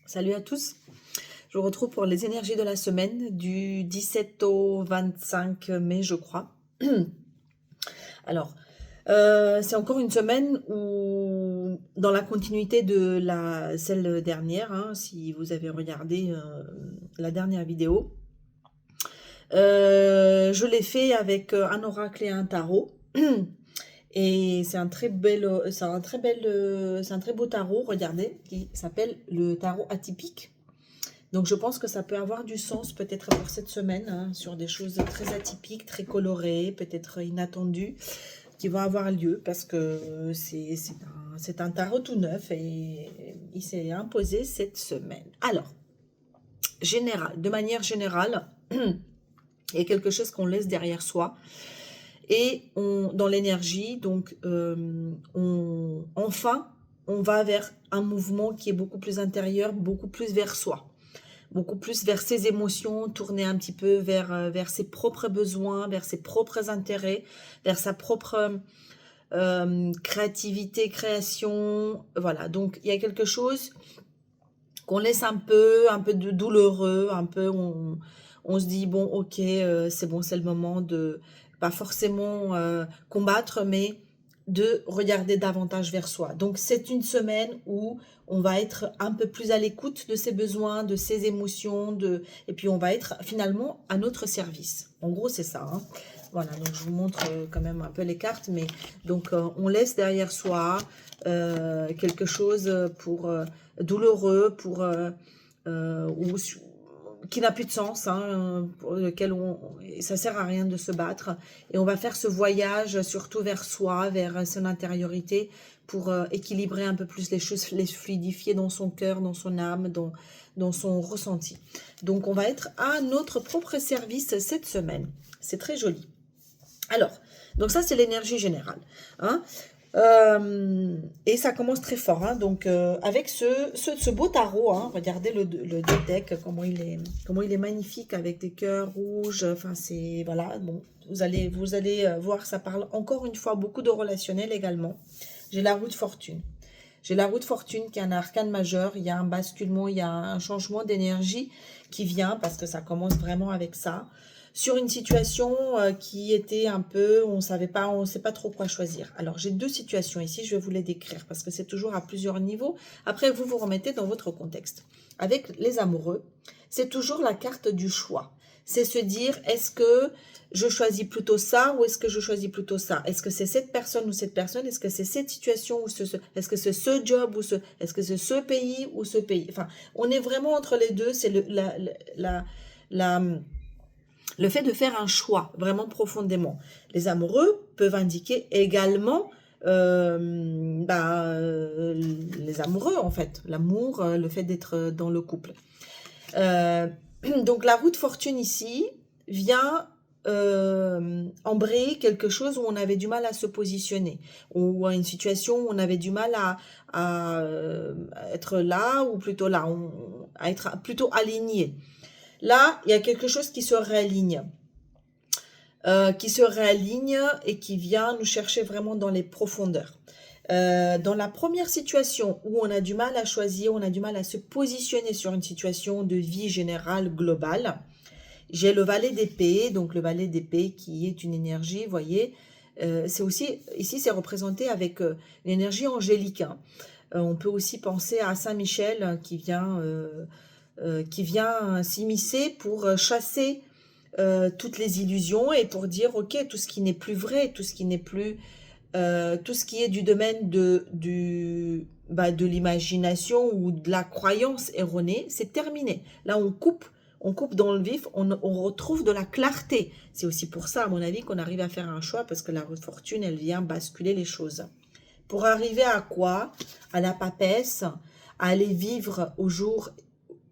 Salut à tous, je vous retrouve pour les énergies de la semaine du 17 au 25 mai, je crois. Alors, c'est encore une semaine où, dans la continuité de celle dernière, hein, si vous avez regardé la dernière vidéo, je l'ai fait avec un oracle et un tarot. Et c'est un très beau tarot, regardez, qui s'appelle le tarot atypique. Donc je pense que ça peut avoir du sens peut-être pour cette semaine, hein, sur des choses très atypiques, très colorées, peut-être inattendues, qui vont avoir lieu parce que c'est un tarot tout neuf et il s'est imposé cette semaine. Alors, de manière générale, il y a quelque chose qu'on laisse derrière soi et dans l'énergie, donc enfin, on va vers un mouvement qui est beaucoup plus intérieur, beaucoup plus vers soi. Beaucoup plus vers ses émotions, tourner un petit peu vers ses propres besoins, vers ses propres intérêts, vers sa propre créativité, création. Voilà, donc il y a quelque chose qu'on laisse un peu de douloureux, un peu on se dit bon ok c'est bon, c'est le moment de pas forcément combattre, mais de regarder davantage vers soi. Donc c'est une semaine où on va être un peu plus à l'écoute de ses besoins, de ses émotions, et puis on va être finalement à notre service. En gros c'est ça, hein. Voilà, donc je vous montre quand même un peu les cartes, mais donc on laisse derrière soi quelque chose pour douloureux, ou qui n'a plus de sens, hein, pour lequel ça sert à rien de se battre. Et on va faire ce voyage surtout vers soi, vers son intériorité, pour équilibrer un peu plus les choses, les fluidifier dans son cœur, dans son âme, dans son ressenti. Donc on va être à notre propre service cette semaine. C'est très joli. Alors, donc ça c'est l'énergie générale, hein. Et ça commence très fort, hein. Donc avec ce beau tarot, hein, regardez le deck, comment il est magnifique avec des cœurs rouges. Enfin c'est voilà, bon, vous allez voir, ça parle encore une fois beaucoup de relationnel également. J'ai la roue de fortune. J'ai la roue de fortune qui est un arcane majeur. Il y a un basculement, il y a un changement d'énergie qui vient parce que ça commence vraiment avec ça. Sur une situation qui était un peu, on sait pas trop quoi choisir. Alors j'ai deux situations ici, je vais vous les décrire parce que c'est toujours à plusieurs niveaux. Après vous vous remettez dans votre contexte. Avec les amoureux, c'est toujours la carte du choix. C'est se dire, est-ce que je choisis plutôt ça ou est-ce que je choisis plutôt ça? Est-ce que c'est cette personne ou cette personne? Est-ce que c'est cette situation ou est-ce que c'est ce job ou est-ce que c'est ce pays ou ce pays? Enfin, on est vraiment entre les deux. C'est la, le fait de faire un choix vraiment profondément. Les amoureux peuvent indiquer également les amoureux en fait, l'amour, le fait d'être dans le couple. Donc la roue de fortune ici vient embrayer quelque chose où on avait du mal à se positionner, ou à une situation où on avait du mal à être là ou plutôt là, à être plutôt aligné. Là, il y a quelque chose qui se réaligne. Et qui vient nous chercher vraiment dans les profondeurs. Dans la première situation où on a du mal à choisir, on a du mal à se positionner sur une situation de vie générale globale, j'ai le valet d'épée, donc le valet d'épée qui est une énergie, vous voyez, c'est aussi, ici c'est représenté avec l'énergie angélique, hein. On peut aussi penser à Saint-Michel qui vient s'immiscer pour chasser toutes les illusions et pour dire ok, tout ce qui n'est plus vrai, tout ce qui n'est plus tout ce qui est du domaine de l'imagination ou de la croyance erronée, c'est terminé. Là on coupe dans le vif, on retrouve de la clarté. C'est aussi pour ça à mon avis qu'on arrive à faire un choix, parce que la fortune elle vient basculer les choses pour arriver à quoi? À la papesse, à aller vivre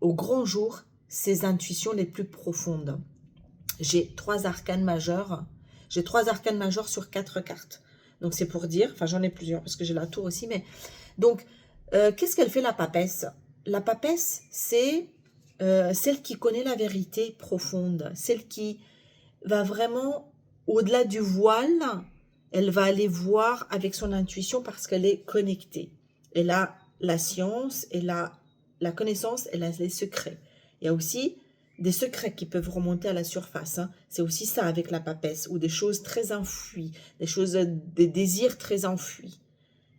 au grand jour, ses intuitions les plus profondes. J'ai trois arcanes majeurs. J'ai trois arcanes majeurs sur 4 cartes. Donc c'est pour dire, enfin j'en ai plusieurs parce que j'ai la tour aussi, mais donc qu'est-ce qu'elle fait la papesse? La papesse, c'est celle qui connaît la vérité profonde, celle qui va vraiment au-delà du voile, elle va aller voir avec son intuition parce qu'elle est connectée. Elle a la science, elle a la connaissance et les secrets. Il y a aussi des secrets qui peuvent remonter à la surface. Hein. C'est aussi ça avec la papesse, ou des choses très enfouies, des désirs très enfouis.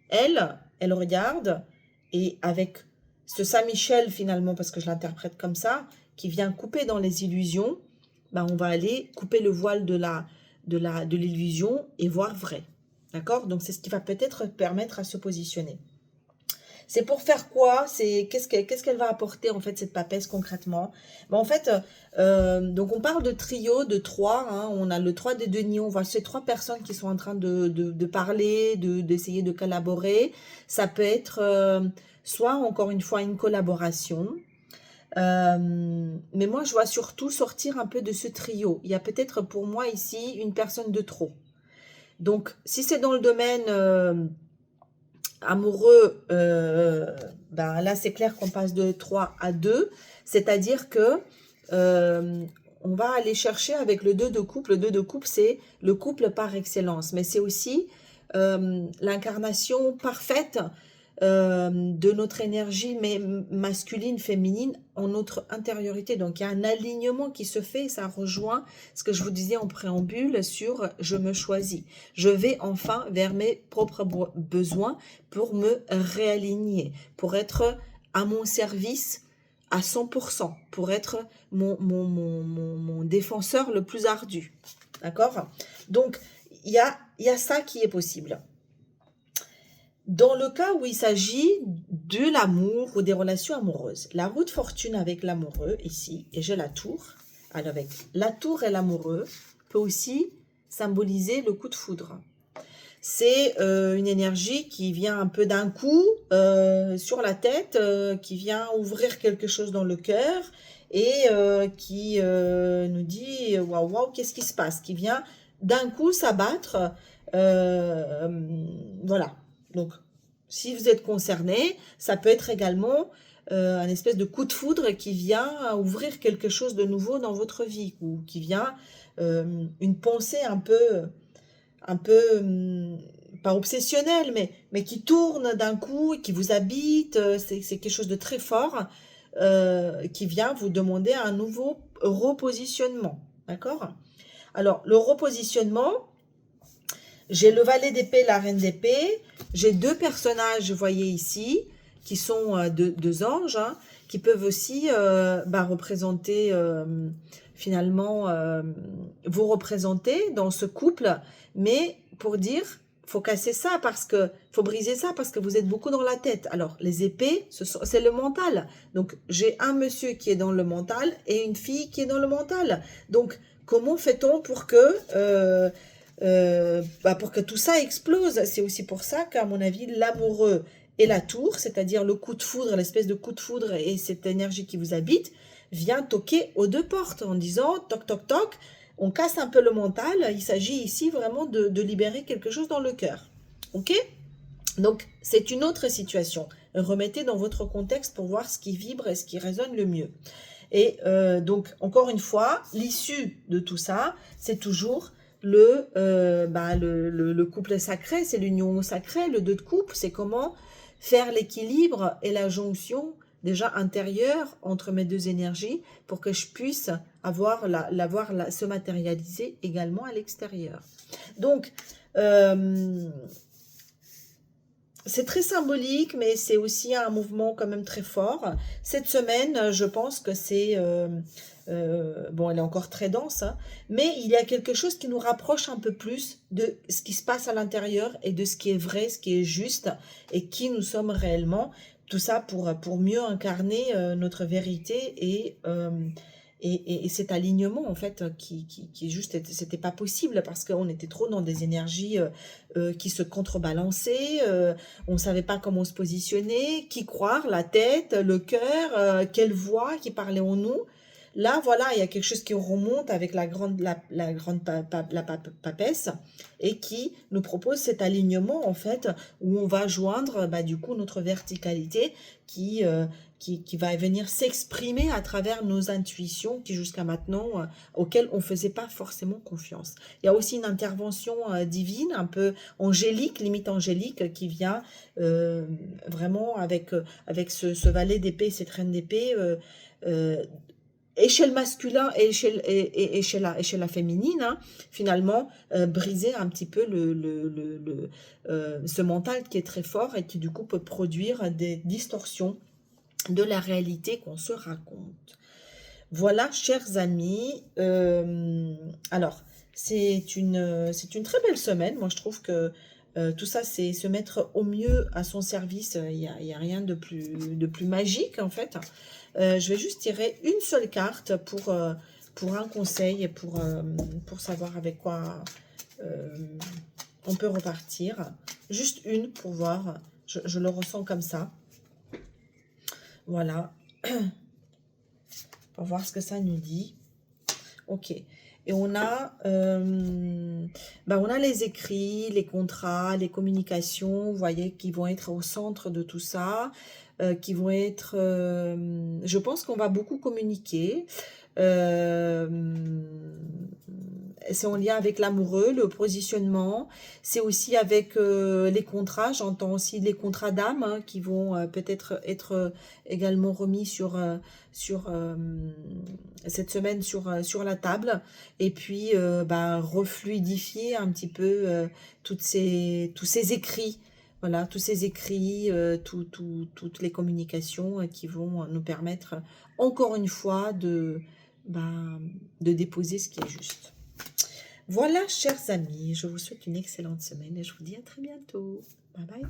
Elle regarde, et avec ce Saint-Michel finalement, parce que je l'interprète comme ça, qui vient couper dans les illusions, ben on va aller couper le voile de l'illusion et voir vrai. D'accord? Donc c'est ce qui va peut-être permettre à se positionner. C'est pour faire quoi? Qu'est-ce qu'elle va apporter en fait cette papesse concrètement? Ben, en fait, donc on parle de trio, de trois. Hein, on a le 3 des deniers. On voit ces trois personnes qui sont en train de parler, d'essayer de collaborer. Ça peut être soit encore une fois une collaboration. Mais moi je vois surtout sortir un peu de ce trio. Il y a peut-être pour moi ici une personne de trop. Donc si c'est dans le domaine amoureux, ben là c'est clair qu'on passe de 3 à 2, c'est-à-dire que on va aller chercher avec le 2 de couple. Le 2 de couple, c'est le couple par excellence, mais c'est aussi l'incarnation parfaite de notre énergie masculine, féminine en notre intériorité. Donc il y a un alignement qui se fait, ça rejoint ce que je vous disais en préambule sur je me choisis. Je vais enfin vers mes propres besoins pour me réaligner, pour être à mon service à 100%, pour être mon défenseur le plus ardu. D'accord? Donc il y a ça qui est possible. Dans le cas où il s'agit de l'amour ou des relations amoureuses, la roue de fortune avec l'amoureux ici, et j'ai la tour, alors avec la tour et l'amoureux, peut aussi symboliser le coup de foudre. C'est une énergie qui vient un peu d'un coup sur la tête, qui vient ouvrir quelque chose dans le cœur et qui nous dit waouh, waouh, qu'est-ce qui se passe? Qui vient d'un coup s'abattre. Voilà. Donc, si vous êtes concerné, ça peut être également un espèce de coup de foudre qui vient ouvrir quelque chose de nouveau dans votre vie, ou qui vient une pensée un peu pas obsessionnelle, mais qui tourne d'un coup, qui vous habite, c'est quelque chose de très fort qui vient vous demander un nouveau repositionnement. D'accord? Alors, le repositionnement, j'ai le valet d'épée, la reine d'épée. J'ai deux personnages, vous voyez ici, qui sont deux anges, hein, qui peuvent aussi représenter, finalement, vous représenter dans ce couple. Mais pour dire, faut casser ça parce que, faut briser ça parce que vous êtes beaucoup dans la tête. Alors, les épées, c'est le mental. Donc, j'ai un monsieur qui est dans le mental et une fille qui est dans le mental. Donc, comment fait-on pour que pour que tout ça explose? C'est aussi pour ça qu'à mon avis, l'amoureux et la tour, c'est-à-dire le coup de foudre, l'espèce de coup de foudre et cette énergie qui vous habite, vient toquer aux deux portes en disant toc toc toc, on casse un peu le mental. Il s'agit ici vraiment de libérer quelque chose dans le cœur. Ok? Donc c'est une autre situation. Remettez dans votre contexte pour voir ce qui vibre et ce qui résonne le mieux. Et donc encore une fois, l'issue de tout ça, c'est toujours le couple sacré, c'est l'union sacrée. Le 2 de coupe, c'est comment faire l'équilibre et la jonction déjà intérieure entre mes deux énergies pour que je puisse se matérialiser également à l'extérieur. Donc, c'est très symbolique, mais c'est aussi un mouvement quand même très fort. Cette semaine, je pense que c'est... bon, elle est encore très dense, hein, mais il y a quelque chose qui nous rapproche un peu plus de ce qui se passe à l'intérieur et de ce qui est vrai, ce qui est juste et qui nous sommes réellement. Tout ça pour mieux incarner notre vérité et cet alignement en fait qui juste c'était pas possible parce qu'on était trop dans des énergies qui se contrebalançaient, on savait pas comment se positionner, qui croire, la tête, le cœur, quelle voix qui parlait en nous. Là, voilà, il y a quelque chose qui remonte avec la grande papesse et qui nous propose cet alignement, en fait, où on va joindre, bah, du coup, notre verticalité qui va venir s'exprimer à travers nos intuitions qui, jusqu'à maintenant, auxquelles on ne faisait pas forcément confiance. Il y a aussi une intervention divine, un peu angélique, limite angélique, qui vient vraiment avec ce valet d'épée, cette reine d'épée, euh, échelle masculin et échelle la féminine, hein, finalement, briser un petit peu ce mental qui est très fort et qui du coup peut produire des distorsions de la réalité qu'on se raconte. Voilà, chers amis. Alors, c'est une très belle semaine. Moi, je trouve que tout ça, c'est se mettre au mieux à son service. Il y a rien de plus magique, en fait. Je vais juste tirer une seule carte pour un conseil et pour savoir avec quoi euh, on peut repartir. Juste une pour voir. Je le ressens comme ça. Voilà. Pour voir ce que ça nous dit. Ok. Et on a les écrits, les contrats, les communications, vous voyez, qui vont être au centre de tout ça, qui vont être... je pense qu'on va beaucoup communiquer. Euh, c'est en lien avec l'amoureux, le positionnement. C'est aussi avec les contrats. J'entends aussi les contrats d'âme, hein, qui vont peut-être être également remis sur cette semaine sur la table. Et puis, bah, refluidifier un petit peu tous ces écrits. Voilà, tous ces écrits, toutes les communications qui vont nous permettre, encore une fois, bah, de déposer ce qui est juste. Voilà, chers amis, je vous souhaite une excellente semaine et je vous dis à très bientôt. Bye bye.